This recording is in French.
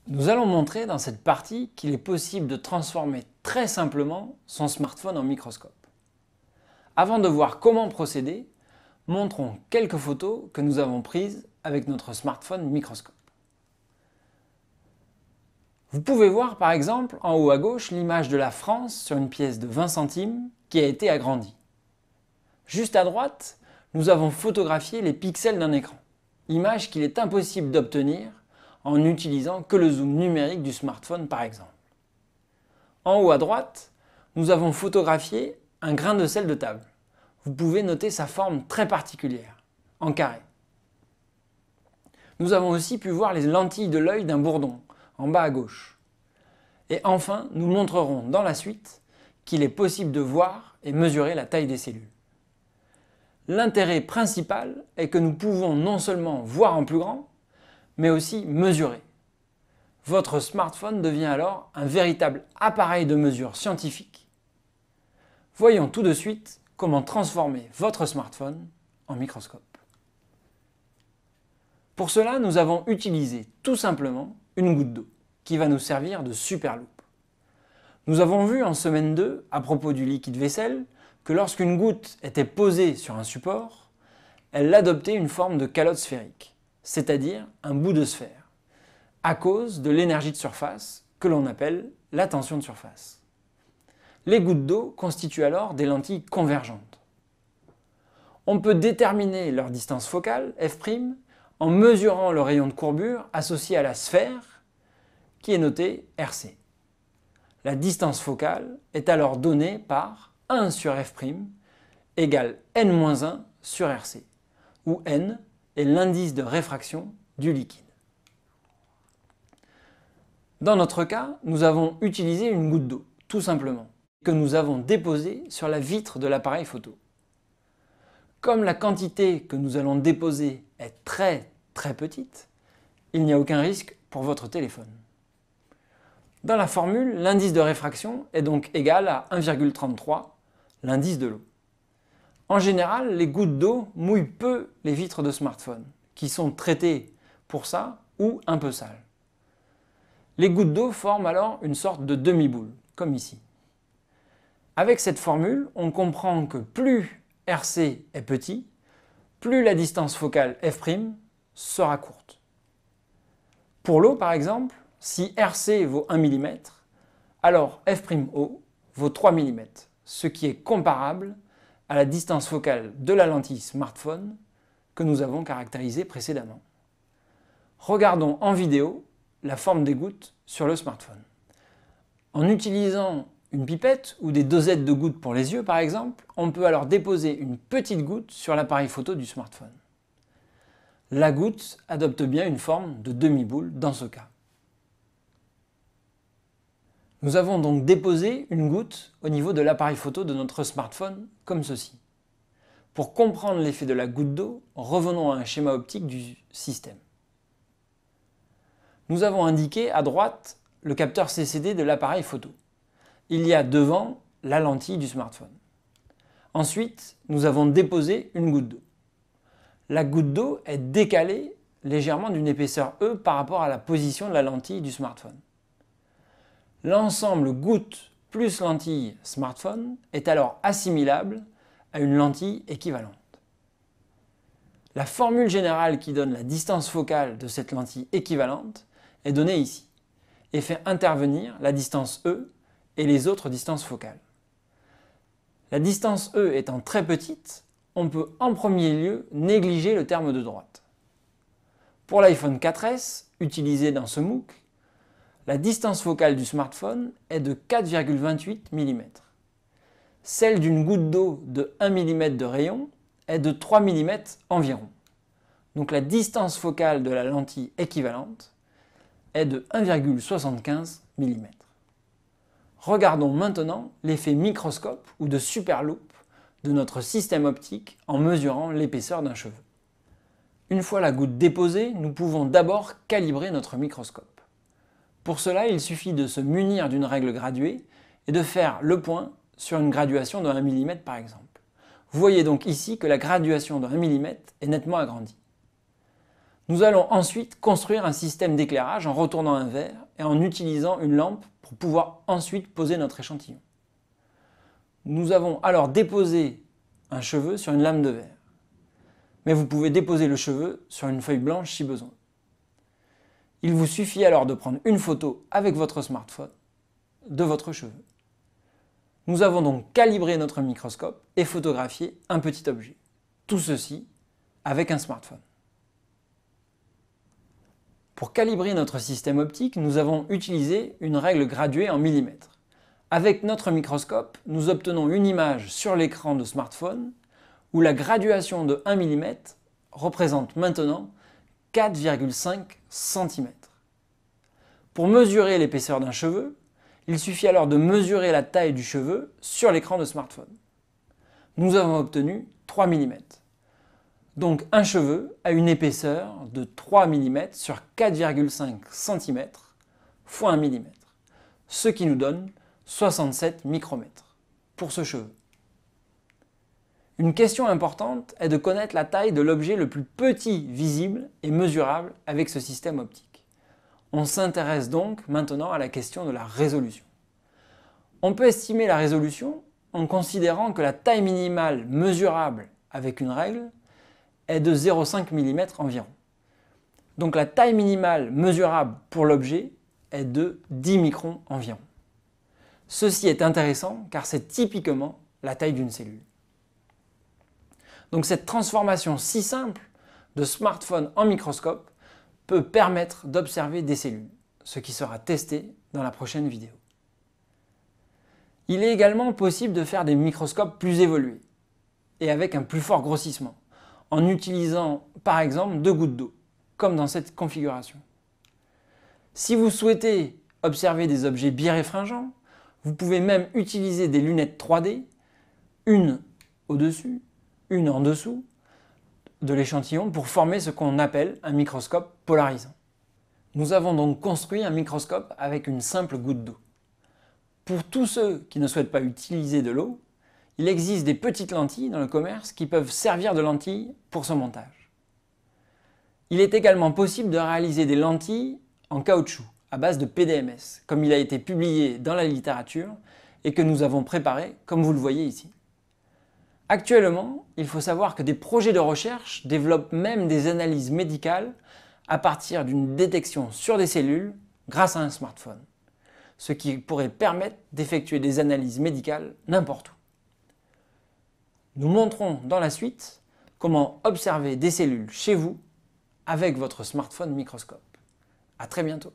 Nous allons montrer dans cette partie qu'il est possible de transformer très simplement son smartphone en microscope. Avant de voir comment procéder, montrons quelques photos que nous avons prises avec notre smartphone microscope. Vous pouvez voir par exemple en haut à gauche l'image de la France sur une pièce de 20 centimes qui a été agrandie. Juste à droite, nous avons photographié les pixels d'un écran, image qu'il est impossible d'obtenir en n'utilisant que le zoom numérique du smartphone par exemple. En haut à droite, nous avons photographié un grain de sel de table. Vous pouvez noter sa forme très particulière, en carré. Nous avons aussi pu voir les lentilles de l'œil d'un bourdon, en bas à gauche. Et enfin, nous montrerons dans la suite qu'il est possible de voir et mesurer la taille des cellules. L'intérêt principal est que nous pouvons non seulement voir en plus grand, mais aussi mesurer. Votre smartphone devient alors un véritable appareil de mesure scientifique. Voyons tout de suite comment transformer votre smartphone en microscope. Pour cela, nous avons utilisé tout simplement une goutte d'eau qui va nous servir de super loupe. Nous avons vu en semaine 2, à propos du liquide vaisselle, que lorsqu'une goutte était posée sur un support, elle adoptait une forme de calotte sphérique, c'est-à-dire un bout de sphère, à cause de l'énergie de surface que l'on appelle la tension de surface. Les gouttes d'eau constituent alors des lentilles convergentes. On peut déterminer leur distance focale, f', en mesurant le rayon de courbure associé à la sphère, qui est noté RC. La distance focale est alors donnée par 1 sur f' égale n-1 sur RC, où n est l'indice de réfraction du liquide. Dans notre cas, nous avons utilisé une goutte d'eau, tout simplement, que nous avons déposée sur la vitre de l'appareil photo. Comme la quantité que nous allons déposer est très petite, il n'y a aucun risque pour votre téléphone. Dans la formule, l'indice de réfraction est donc égal à 1,33, l'indice de l'eau. En général, les gouttes d'eau mouillent peu les vitres de smartphone, qui sont traitées pour ça ou un peu sales. Les gouttes d'eau forment alors une sorte de demi-boule, comme ici. Avec cette formule, on comprend que plus RC est petit, plus la distance focale f' sera courte. Pour l'eau par exemple, si RC vaut 1 mm, alors f'O vaut 3 mm, ce qui est comparable à la distance focale de la lentille smartphone que nous avons caractérisée précédemment. Regardons en vidéo la forme des gouttes sur le smartphone. En utilisant une pipette ou des dosettes de gouttes pour les yeux par exemple, on peut alors déposer une petite goutte sur l'appareil photo du smartphone. La goutte adopte bien une forme de demi-boule dans ce cas. Nous avons donc déposé une goutte au niveau de l'appareil photo de notre smartphone, comme ceci. Pour comprendre l'effet de la goutte d'eau, revenons à un schéma optique du système. Nous avons indiqué à droite le capteur CCD de l'appareil photo. Il y a devant la lentille du smartphone. Ensuite, nous avons déposé une goutte d'eau. La goutte d'eau est décalée légèrement d'une épaisseur E par rapport à la position de la lentille du smartphone. L'ensemble goutte plus lentille smartphone est alors assimilable à une lentille équivalente. La formule générale qui donne la distance focale de cette lentille équivalente est donnée ici et fait intervenir la distance E et les autres distances focales. La distance E étant très petite, on peut en premier lieu négliger le terme de droite. Pour l'iPhone 4S, utilisé dans ce MOOC, la distance focale du smartphone est de 4,28 mm. Celle d'une goutte d'eau de 1 mm de rayon est de 3 mm environ. Donc la distance focale de la lentille équivalente est de 1,75 mm. Regardons maintenant l'effet microscope ou de super loupe de notre système optique en mesurant l'épaisseur d'un cheveu. Une fois la goutte déposée, nous pouvons d'abord calibrer notre microscope. Pour cela, il suffit de se munir d'une règle graduée et de faire le point sur une graduation de 1 mm par exemple. Vous voyez donc ici que la graduation de 1 mm est nettement agrandie. Nous allons ensuite construire un système d'éclairage en retournant un verre et en utilisant une lampe pour pouvoir ensuite poser notre échantillon. Nous avons alors déposé un cheveu sur une lame de verre. Mais vous pouvez déposer le cheveu sur une feuille blanche si besoin. Il vous suffit alors de prendre une photo avec votre smartphone de votre cheveu. Nous avons donc calibré notre microscope et photographié un petit objet. Tout ceci avec un smartphone. Pour calibrer notre système optique, nous avons utilisé une règle graduée en millimètres. Avec notre microscope, nous obtenons une image sur l'écran de smartphone où la graduation de 1 mm représente maintenant 4,5 cm. Pour mesurer l'épaisseur d'un cheveu, il suffit alors de mesurer la taille du cheveu sur l'écran de smartphone. Nous avons obtenu 3 mm. Donc un cheveu a une épaisseur de 3 mm sur 4,5 cm fois 1 mm, ce qui nous donne 67 micromètres pour ce cheveu. Une question importante est de connaître la taille de l'objet le plus petit visible et mesurable avec ce système optique. On s'intéresse donc maintenant à la question de la résolution. On peut estimer la résolution en considérant que la taille minimale mesurable avec une règle est de 0,5 mm environ. Donc la taille minimale mesurable pour l'objet est de 10 microns environ. Ceci est intéressant car c'est typiquement la taille d'une cellule. Donc cette transformation si simple de smartphone en microscope peut permettre d'observer des cellules, ce qui sera testé dans la prochaine vidéo. Il est également possible de faire des microscopes plus évolués et avec un plus fort grossissement, en utilisant par exemple 2 gouttes d'eau, comme dans cette configuration. Si vous souhaitez observer des objets biréfringents, vous pouvez même utiliser des lunettes 3D, une au-dessus, une en dessous de l'échantillon pour former ce qu'on appelle un microscope polarisant. Nous avons donc construit un microscope avec une simple goutte d'eau. Pour tous ceux qui ne souhaitent pas utiliser de l'eau, il existe des petites lentilles dans le commerce qui peuvent servir de lentilles pour ce montage. Il est également possible de réaliser des lentilles en caoutchouc à base de PDMS, comme il a été publié dans la littérature et que nous avons préparé comme vous le voyez ici. Actuellement, il faut savoir que des projets de recherche développent même des analyses médicales à partir d'une détection sur des cellules grâce à un smartphone, ce qui pourrait permettre d'effectuer des analyses médicales n'importe où. Nous montrons dans la suite comment observer des cellules chez vous avec votre smartphone microscope. À très bientôt.